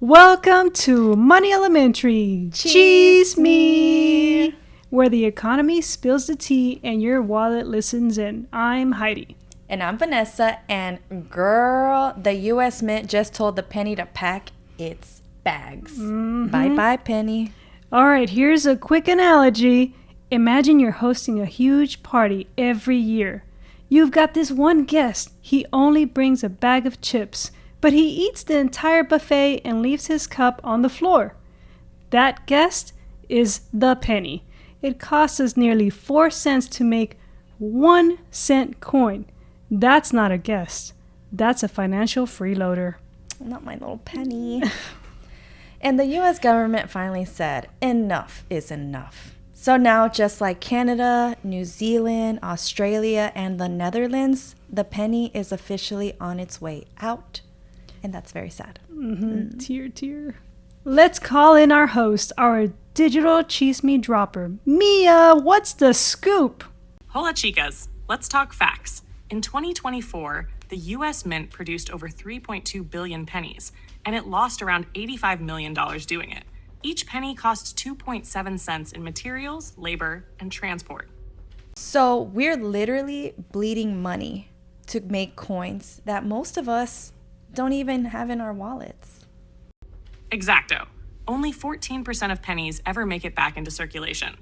Welcome to Money Elementary, ChisME, where the economy spills the tea and your wallet listens in. I'm Heidi. And I'm Vanessa, and girl, the U.S. Mint just told the penny to pack its bags. Bye-bye, penny. All right, here's a quick analogy. Imagine you're hosting a huge party every year. You've got this one guest. He only brings a bag of chips, but he eats the entire buffet and leaves his cup on the floor. That guest is the penny. It costs us nearly 4 cents to make 1 cent coin. That's not a guest. That's a financial freeloader. Not my little penny. And the U.S. government finally said, enough is enough. So now, just like Canada, New Zealand, Australia, and the Netherlands, the penny is officially on its way out. And that's very sad. Tear. Let's call in our host, our digital ChisME dropper. MEIA, what's the scoop? Hola chicas, let's talk facts. In 2024, the U.S. Mint produced over 3.2 billion pennies, and it lost around $85 million doing it. Each penny costs 2.7 cents in materials, labor, and transport. So we're literally bleeding money to make coins that most of us don't even have in our wallets. Exacto. Only 14% of pennies ever make it back into circulation.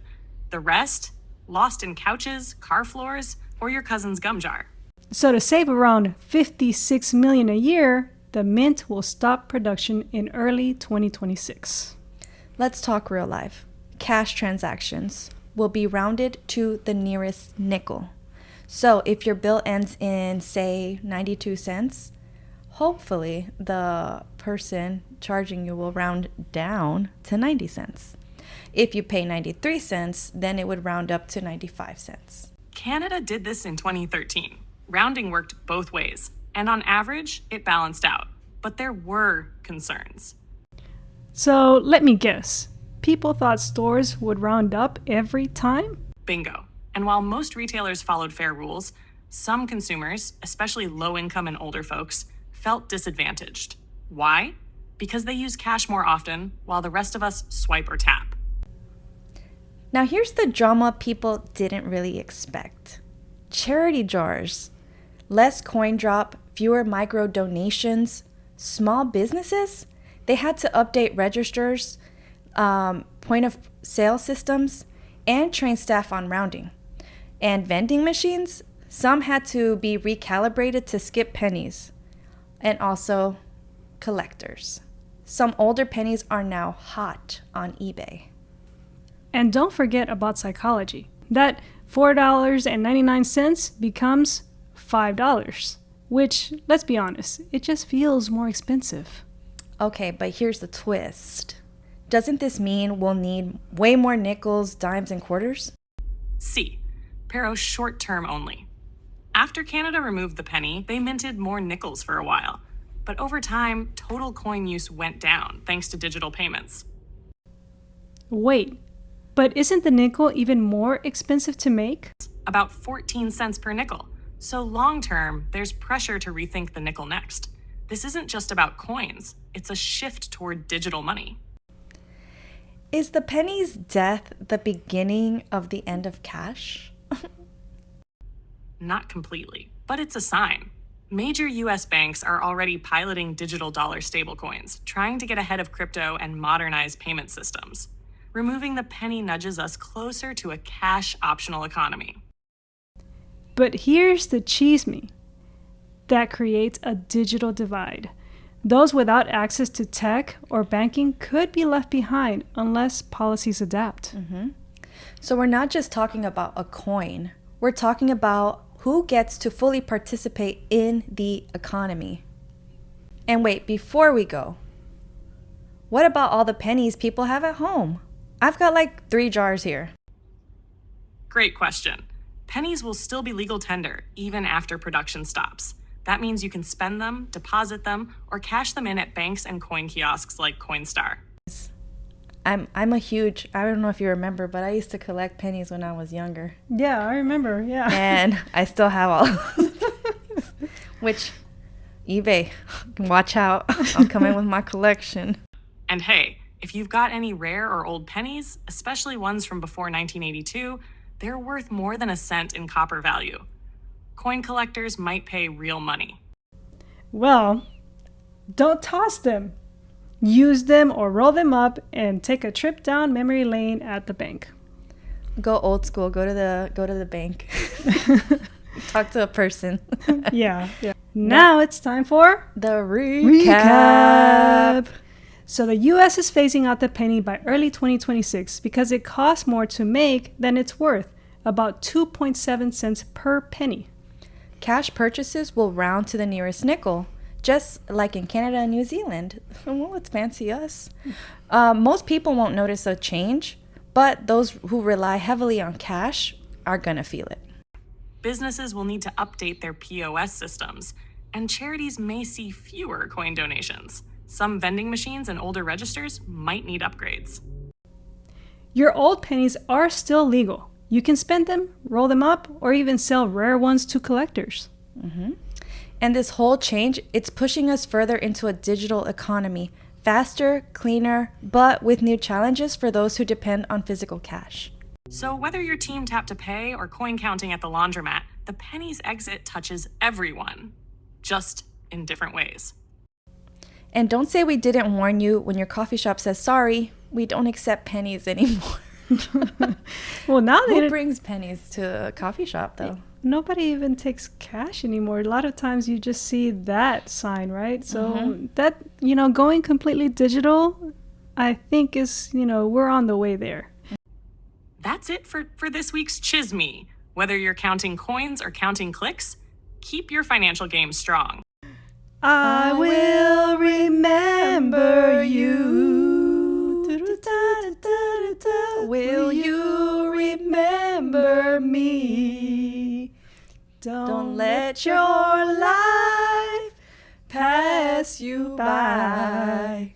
The rest, lost in couches, car floors, or your cousin's gum jar. So to save around $56 million a year, the Mint will stop production in early 2026. Let's talk real life. Cash transactions will be rounded to the nearest nickel. So if your bill ends in, say, 92 cents, hopefully the person charging you will round down to 90 cents. If you pay 93 cents, then it would round up to 95 cents. Canada did this in 2013. Rounding worked both ways, and on average, it balanced out. But there were concerns. So let me guess. People thought stores would round up every time? Bingo. And while most retailers followed fair rules, some consumers, especially low-income and older folks, felt disadvantaged. Why? Because they use cash more often, while the rest of us swipe or tap. Now here's the drama people didn't really expect. Charity jars, less coin drop, fewer micro donations, small businesses, they had to update registers, point of sale systems, and train staff on rounding. And vending machines, some had to be recalibrated to skip pennies. And also collectors. Some older pennies are now hot on eBay. And don't forget about psychology. That $4.99 becomes $5, which, let's be honest, it just feels more expensive. Okay, but here's the twist. Doesn't this mean we'll need way more nickels, dimes, and quarters? C. Pero short-term only. After Canada removed the penny, they minted more nickels for a while. But over time, total coin use went down thanks to digital payments. Wait, but isn't the nickel even more expensive to make? About 14 cents per nickel. So long-term, there's pressure to rethink the nickel next. This isn't just about coins. It's a shift toward digital money. Is the penny's death the beginning of the end of cash? Not completely, but it's a sign. Major U.S. banks are already piloting digital dollar stablecoins, trying to get ahead of crypto and modernize payment systems. Removing the penny nudges us closer to a cash-optional economy. But here's the ChisME that creates a digital divide. Those without access to tech or banking could be left behind unless policies adapt. So we're not just talking about a coin. We're talking about who gets to fully participate in the economy. And wait, before we go, what about all the pennies people have at home? I've got like 3 jars here. Great question. Pennies will still be legal tender even after production stops. That means you can spend them, deposit them, or cash them in at banks and coin kiosks like Coinstar. I'm a huge, I don't know if you remember, but I used to collect pennies when I was younger. Yeah, I remember, yeah. And I still have all. Which eBay, watch out. I'll come in with my collection. And hey, if you've got any rare or old pennies, especially ones from before 1982, they're worth more than a cent in copper value. Coin collectors might pay real money. Well, don't toss them. Use them or roll them up and take a trip down memory lane at the bank. Go old school. Go to the bank. Talk to a person. Yeah. Now it's time for the recap. So the U.S. is phasing out the penny by early 2026 because it costs more to make than it's worth, about 2.7 cents per penny. Cash purchases will round to the nearest nickel, just like in Canada and New Zealand. Well, let's fancy us. Most people won't notice a change, but those who rely heavily on cash are gonna feel it. Businesses will need to update their POS systems, and charities may see fewer coin donations. Some vending machines and older registers might need upgrades. Your old pennies are still legal. You can spend them, roll them up, or even sell rare ones to collectors. Mm-hmm. And this whole change, it's pushing us further into a digital economy. Faster, cleaner, but with new challenges for those who depend on physical cash. So whether you're team tap to pay or coin counting at the laundromat, the penny's exit touches everyone, just in different ways. And don't say we didn't warn you when your coffee shop says, sorry, we don't accept pennies anymore. Well, now Who brings pennies to a coffee shop, though? Nobody even takes cash anymore. A lot of times you just see that sign, right? So that, going completely digital, I think is, we're on the way there. That's it for this week's ChisME. Whether you're counting coins or counting clicks, keep your financial game strong. I will remember you. Will you remember me? Don't let your life pass you by.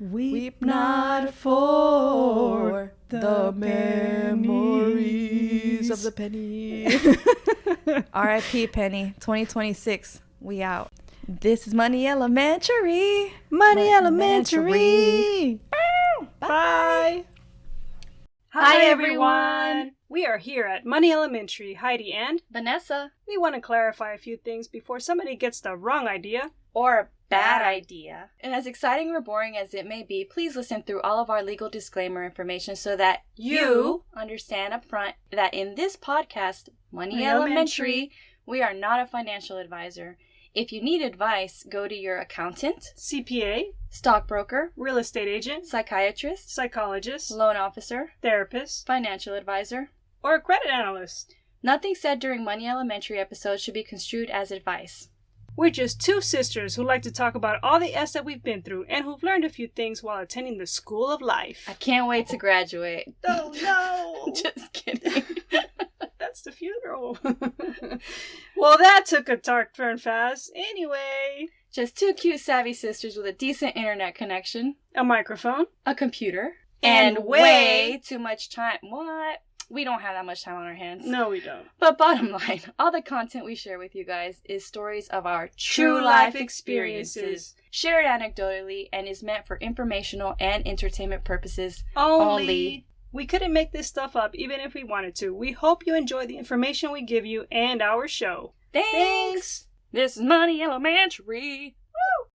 Weep not for the memories of the penny. R.I.P. Penny, 2026. We out. This is Money Elementary. Money Elementary. Bye. Hi, everyone. We are here at Money Elementary, Heidi and Vanessa. we want to clarify a few things before somebody gets the wrong idea. Or a bad idea. And as exciting or boring as it may be, please listen through all of our legal disclaimer information so that you understand up front that in this podcast, Money Elementary, we are not a financial advisor. If you need advice, go to your accountant, CPA, stockbroker, real estate agent, psychiatrist, psychologist, loan officer, therapist, financial advisor, or a credit analyst. Nothing said during Money Elementary episodes should be construed as advice. We're just two sisters who like to talk about all the S that we've been through and who've learned a few things while attending the school of life. I can't wait to graduate. Oh, no. Just kidding. That's the funeral. Well, that took a dark turn fast. Anyway. Just two cute savvy sisters with a decent internet connection, A microphone. a computer, And way too much time. What? We don't have that much time on our hands. No, we don't. But bottom line, all the content we share with you guys is stories of our True life experiences. shared anecdotally, and is meant for informational and entertainment purposes Only. We couldn't make this stuff up even if we wanted to. We hope you enjoy the information we give you and our show. Thanks! This is Money Elementary.